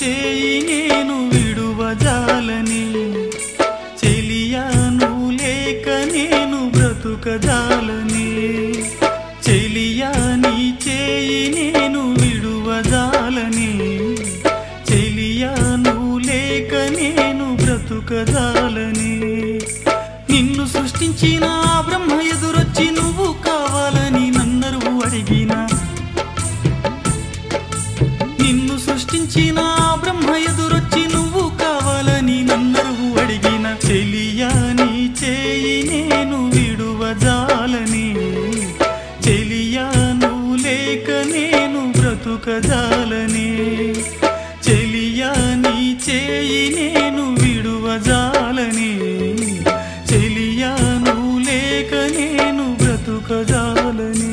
చేయి నేను విడువజాలని చెలియా నువ్వు లేక నేను బ్రతుకజాలని చెలియా నీ చేయి నేను విడువజాలని చెలియా నువ్వు లేక నేను బ్రతుకజాలని నిన్ను సృష్టించిన బ్రహ్మ ఎదురొచ్చి నువ్వు కావాలని నన్నరు అడిగిన నిన్ను సృష్టించిన బ్రహ్మ ఎదురొచ్చి నువ్వు కావాలని నన్నరు అడిగిన చెలియా నీ చేయి నేను విడువజాలని చెలియా నువ్వు లేక నేను బ్రతుకజాలని చెలియా నీ చేయి నేను విడువజాలని చెలియా నువ్వు లేక నేను బ్రతుకజాలని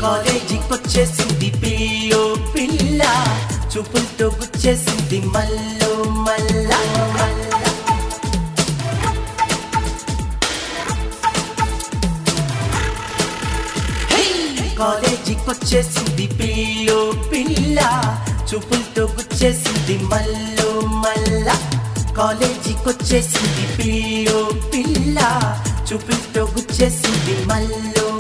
కాలేజీకొచ్చేసింది పిల్లో పిల్ల చూపులతో గుచ్చేసింది మల్లో మల్ల కాలేజీకొచ్చేసింది పిల్లో పిల్ల చూపులతో గుచ్చేసింది మల్లో మల్ల కాలేజీకొచ్చేసింది పిల్లో పిల్ల చూపులతో గుచ్చేసింది మల్లో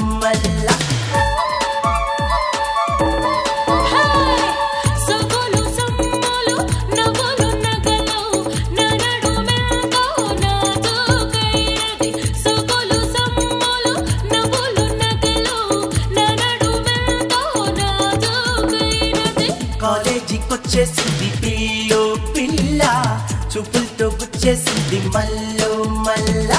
మల్ల కాలేజీకొచ్చేసింది పిల్లో పిల్ల చూపులతో గుచ్చేసింది మల్లో మల్ల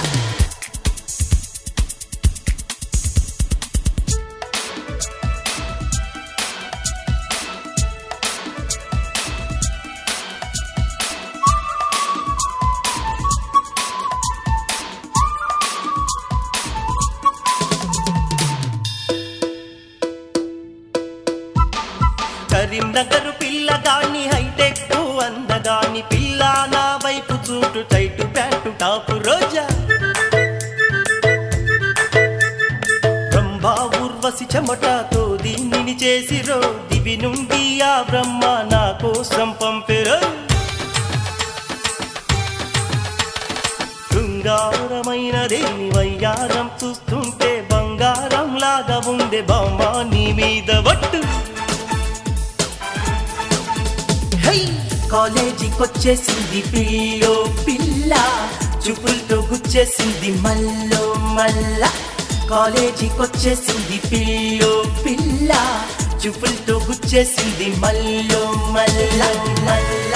కరీంనగర్ పిల్లగాని హైటెక్ అందగాని పిల్ల నా వైపు చూటు టైటు ప్యాంటు టాపు రోజా బ్రహ్మ ఊర్వశి చెమటతో దీనిని చేసిరో దివి నుండి ఆ బ్రహ్మ నా కోసం పంపిరో శృంగారమైన దేని వయ్యారం చూస్తుంటే బంగారం లాగా ఉండే బొమ్మ నీ మీద వట్టు కాలేజీకొచ్చేసింది పిల్లో పిల్ల చూపులతో గుచ్చేసింది మల్లో మల్ల కాలేజీకొచ్చేసింది పిల్లో పిల్ల చూపులతో గుచ్చేసింది మల్లో మల్ల మల్ల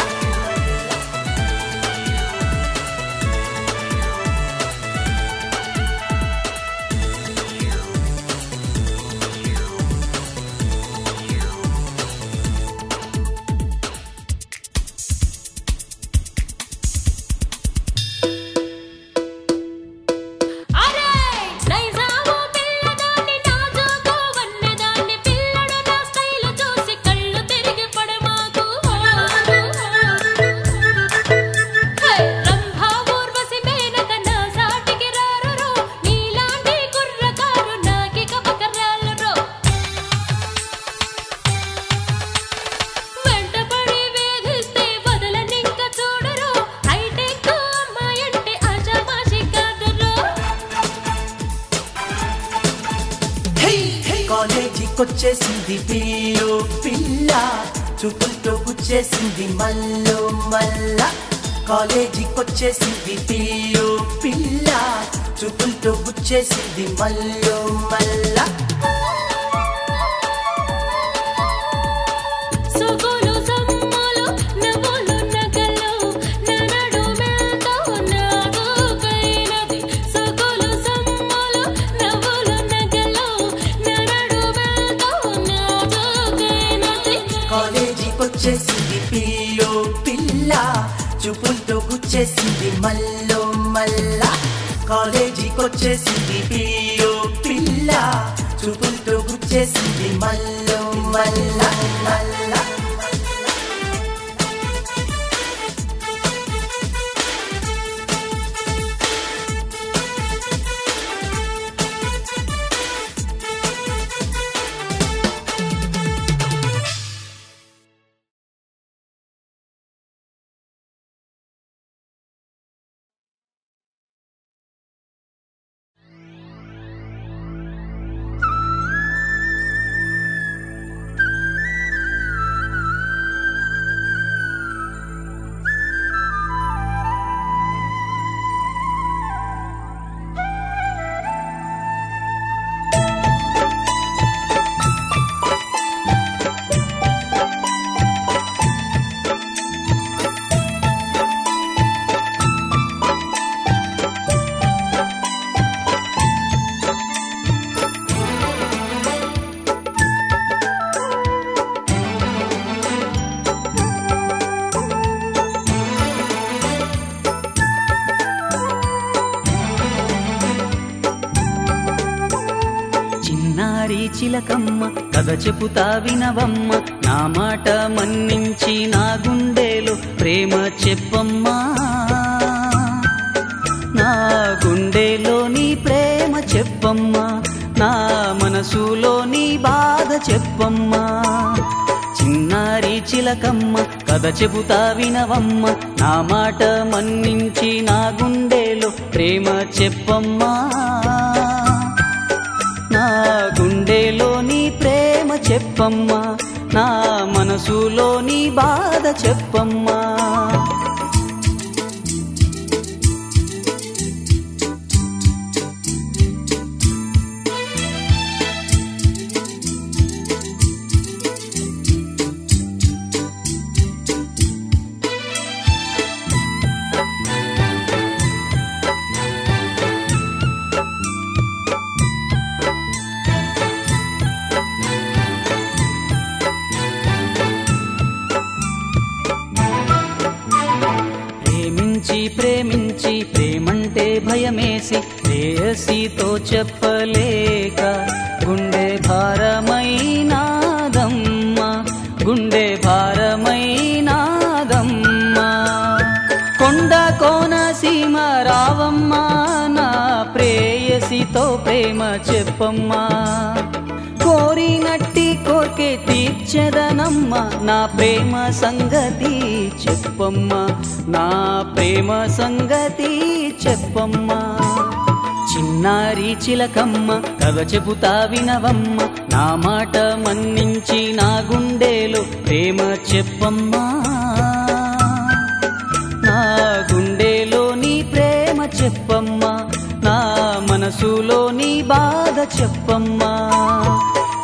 కాలేజీకొచ్చేసింది పిల్లో పిల్ల చూపులతో గుచ్చేసింది మల్లో మల్ల కాలేజీకొచ్చేసింది పిల్లో పిల్ల చూపులతో గుచ్చేసింది మల్లో మల్ల కాలేజీకొచ్చేసింది పిల్లో పిల్ల చూపులతో గుచ్చేసింది మల్లో మల్ల కాలేజీకొచ్చేసింది పిల్లో పిల్ల చూపులతో గుచ్చేసింది మల్లో మల్ల మల్ల చిలకమ్మ కథ చెప్పుతా వినవమ్మ నా మాట మన్నించి నా గుండెలో ప్రేమ చెప్పమ్మా నా గుండెలోని ప్రేమ చెప్పమ్మా నా మనసులోని బాధ చెప్పమ్మా చిన్నారి చిలకమ్మ కథ చెబుతా వినవమ్మ నా మాట మన్నించి నా గుండెలో ప్రేమ చెప్పమ్మా నా గుండెలోని ప్రేమ చెప్పమ్మా నా మనసులోని బాధ చెప్పమ్మా ప్రేమించి ప్రేమంటే భయమేసి ప్రేయసితో చెప్పలేక గుండె భారమైనాదమ్మా గుండె భారమైనాదమ్మా కొండ కోనసీమ రావమ్మా నా ప్రేయసితో ప్రేమ చెప్పమ్మా కోరినట్టి కోర్కే తీర్చెదనమ్మా నా ప్రేమ సంగతి చెప్పమ్మా నా ప్రేమ సంగతి చెప్పమ్మా చిన్నారి చిలకమ్మ కథ చెబుతా వినవమ్మ నా మాట మన్నించి నా గుండెలో ప్రేమ చెప్పమ్మా నా గుండెలోని ప్రేమ చెప్పమ్మా నా మనసులోని బాధ చెప్పమ్మా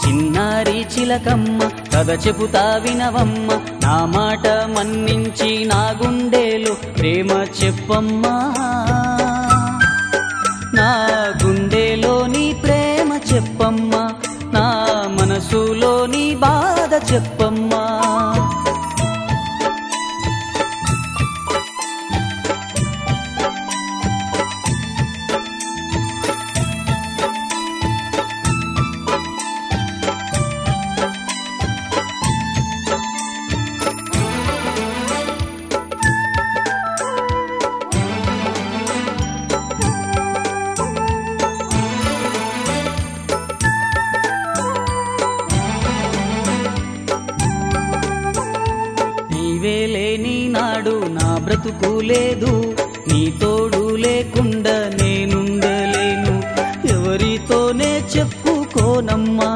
చిన్నారి చిలకమ్మ కథ చెబుతా వినవమ్మ నా మాట మన్నించి నా గుండెలో ప్రేమ చెప్పమ్మా నా గుండెలోని ప్రేమ చెప్పమ్మా నా మనసులోని బాధ చెప్పమ్మా బ్రతుకు లేదు నీ తోడు లేకుండా నేనుండలేను ఎవరితోనే చెప్పుకోనమ్మా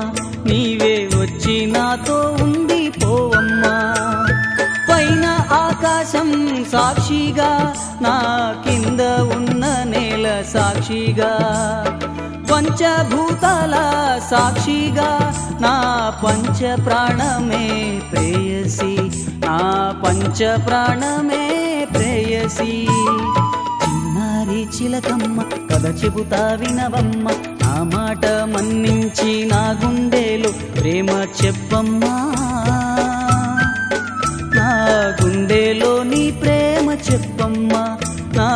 నీవే వచ్చి నాతో ఉండిపోవమ్మా పైన ఆకాశం సాక్షిగా సాక్షిగా పంచభూతాల సాక్షిగా నా పంచ ప్రాణమే ప్రేయసి నా పంచ ప్రాణమే ప్రేయసి చిన్నారి చిలకమ్మ కథ చెబుతా వినవమ్మ నా మాట మన్నించి నా గుండెలో ప్రేమ చెప్పమ్మా నా గుండెలో నీ ప్రేమ చెప్పమ్మా నా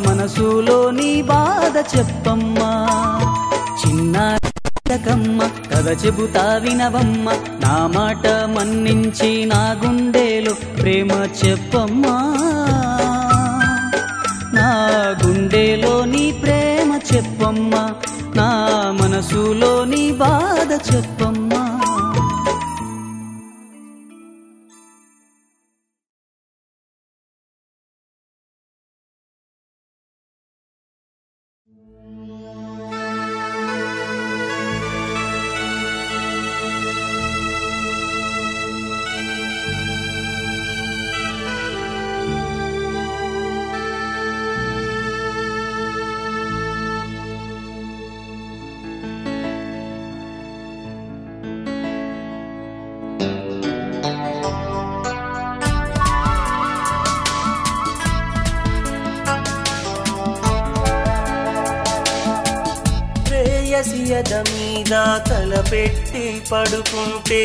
మనసులో నీ బాధ చెప్పమ్మా చిన్నారి చిలకమ్మ కథ చెబుతా వినవమ్మ నా మాట మన్నించి నా గుండెలో ప్రేమ చెప్పమ్మా నా గుండెలో నీ ప్రేమ చెప్పమ్మా నా మనసులో నీ బాధ చెప్పమ్మా ప్రేయసియద మీద తలపెట్టి పడుకుంటే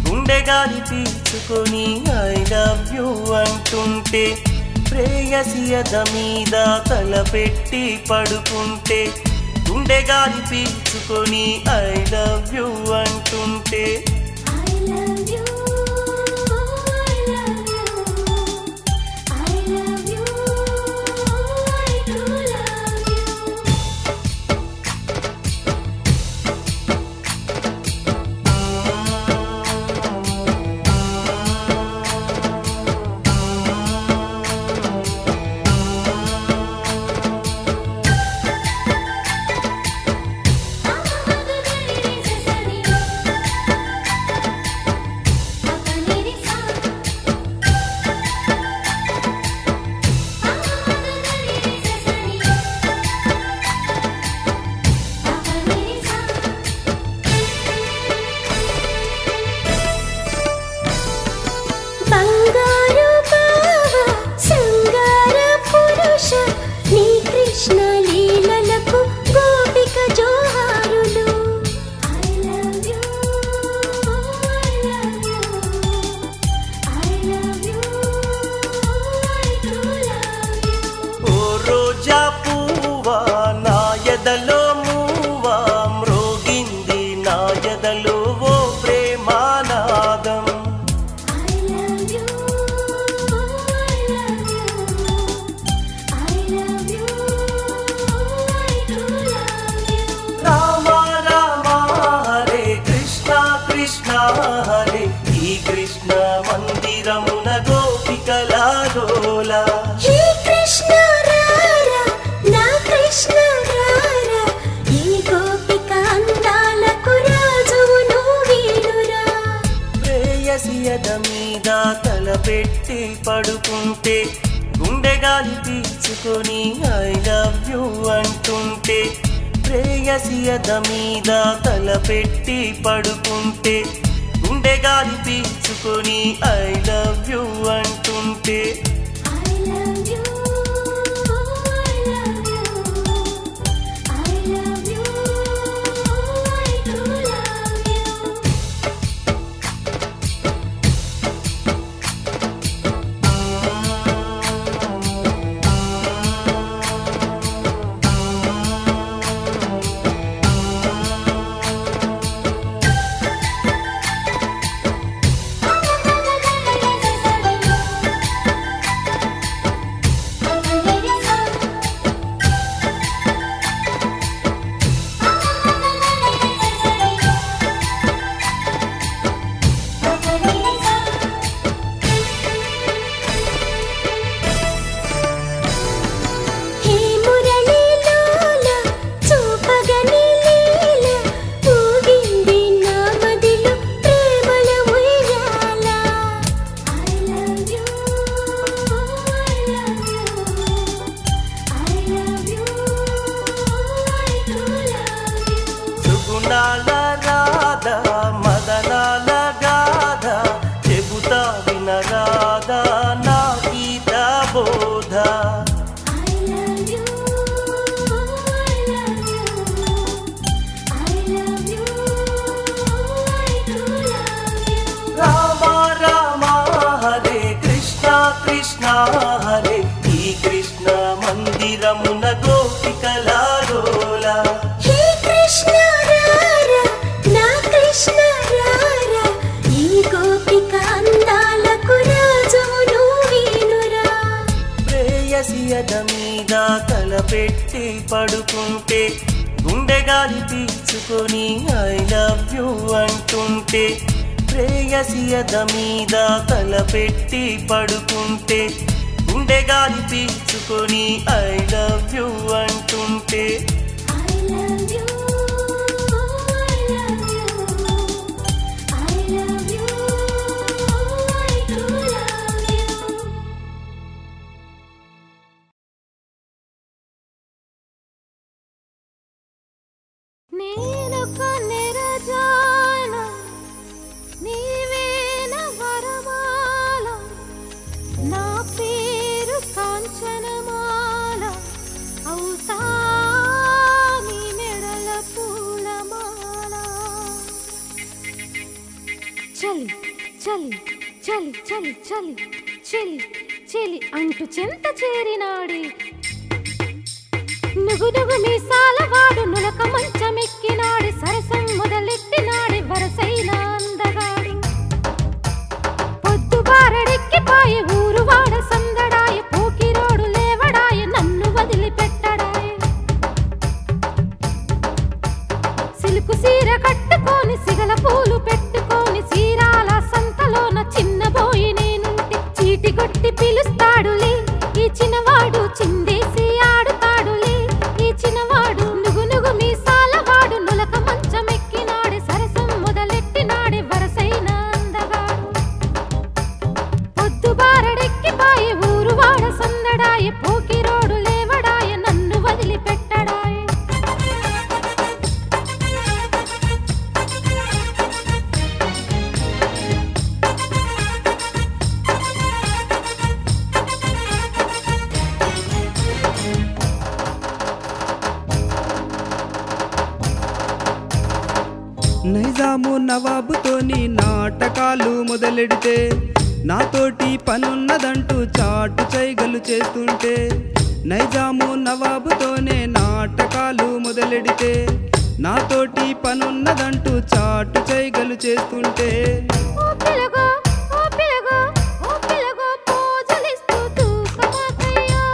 గుండె గాలి పీల్చుకొని ఐ లవ్ యూ అంటుంటే ప్రేయసియద మీద తలపెట్టి పడుకుంటే గుండె గాలి పీల్చుకొని ఐ లవ్ యూ అంటుంటే తలపెట్టి పడుకుంటే గుండె గాలి పీల్చుకొని ఐ లవ్ యూ అంటుంటే ప్రేయసియద మీద తలపెట్టి పడుకుంటే గుండె గాలి పీల్చుకొని ఐ లవ్ యూ అంటుంటే కృష్ణ హరే ఈ కృష్ణ మందిరమున గోపికలాలోలా హే కృష్ణ రారా నా కృష్ణ రారా ఈ గోపిక అందాలకు రాజువు నువ్వేనురా ప్రేయసియద మీద తలపెట్టి పడుకుంటే గుండె గాలి పీల్చుకొని ఐ లవ్ యూ అంటుంటే ప్రేయసియద మీద తలపెట్టి పడుకుంటే గుండె గాలి పీల్చుకొని ఐ లవ్ యూ అంటుంటే I love you I love you I love you I do love you నేనొక నిరజాన నీవేన వరమాల నా పేరు కాంచనమాల అవుతా నీ మెడల పూలమాల చలి చలి చలి చలి చలి చలి చలి అంటూ చెంత చేరినాడే నుగు నుగు మీసాల వాడు నులక మంచమెక్కినాడు సరసం మొదలెట్టినాడు వరసైన అందగాడు పొద్దు బారడెక్కిపాయే ఊరు వాడ సందడాయ పోకిరోడు లేవడాయ నన్ను వదిలిపెట్టడాయ సిలుకు సీర కట్టుకొని సిగల పూలు పెట్టుకొని సీరాల సంతలోన చిన్నబోయి నేనుంటే చీటి కొట్టి పిలుస్తాడులే ఈ చిన్నవాడు చిందేసి ఆడుతాడులే ఈ చిన్నవాడు నుగు నుగు మీసాల వాడు నులక మంచమెక్కినాడే సరసం మొదలెట్టినాడే వరసైన అందగాడు పొద్దు బారడెక్కిపాయే ఊరు వాడ సందడాయ పోకిరోడు లేవడాయ నన్ను వదిలిపెట్టడాయ నైజాము నవాబుతోని నాటకాలు మొదలెడితే నాతోటి పనున్నదంటూ చాటు చైగలు చేస్తుంటే నైజాము నవాబుతోనే నాటకాలు మొదలెడితే నాతోటి పనున్నదంటూ చాటు చైగలు చేస్తుంటే ఓ పిలగో ఓ పిలగో ఓ పిలగో పూజలిస్తూ తూకమాకయ్యో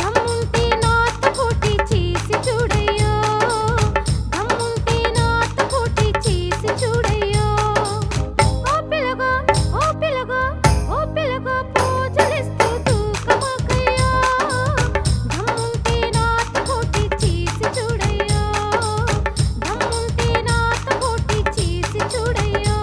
దమ్ముంటే నాతో పోటీ చేసి చూడయ్యో దమ్ముంటే నాతో పోటీ చేసి చూడయ్యో ఓ పిలగో ఓ పిలగో ఓ పిలగో పూజలిస్తూ తూకమాకయ్యో దమ్ముంటే నాతో పోటీ చేసి చూడయ్యో దమ్ముంటే నాతో పోటీ చేసి చూడయ్యో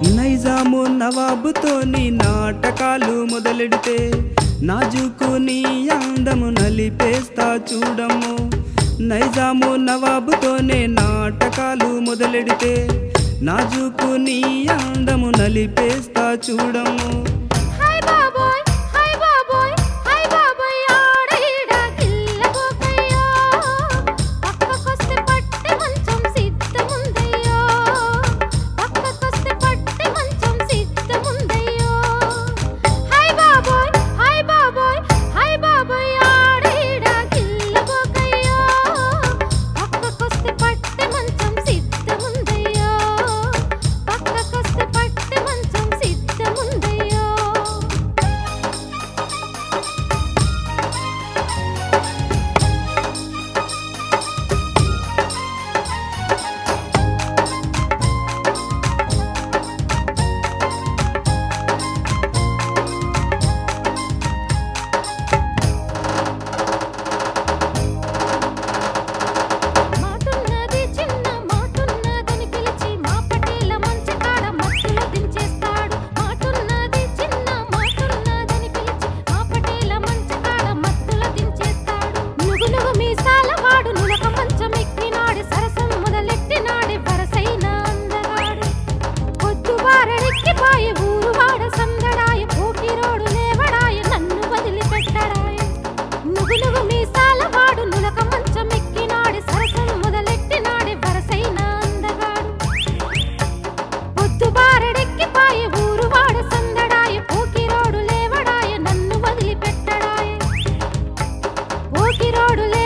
నైజాము నవాబుతోని నాటకాలు మొదలెడితే నాజుకు నీ అందము నలిపేస్తా చూడము నైజాము నవాబుతోనే నాటకాలు మొదలెడితే నాజుకు నీ అందము నలిపేస్తా చూడము హాయ్ బాబోయ్ హాయ్ బాబోయ్ హాయ్ బాబోయ్ ఆడ ఈడ గిల్లబోకయ్యో పక్కకొస్తే పట్టె మంచం సిద్ధముందయ్యో పక్కకొస్తే పట్టె మంచం సిద్ధముందయ్యో హాయ్ బాబోయ్ హాయ్ బాబోయ్ హాయ్ బాబోయ్ ఆడ ఈడ గిల్లబోకయ్యో పక్కకొస్తే పట్టె మంచం సిద్ధముందయ్యో పక్కకొస్తే పట్టె మంచం సిద్ధముందయ్యో పోనీకి రోడులే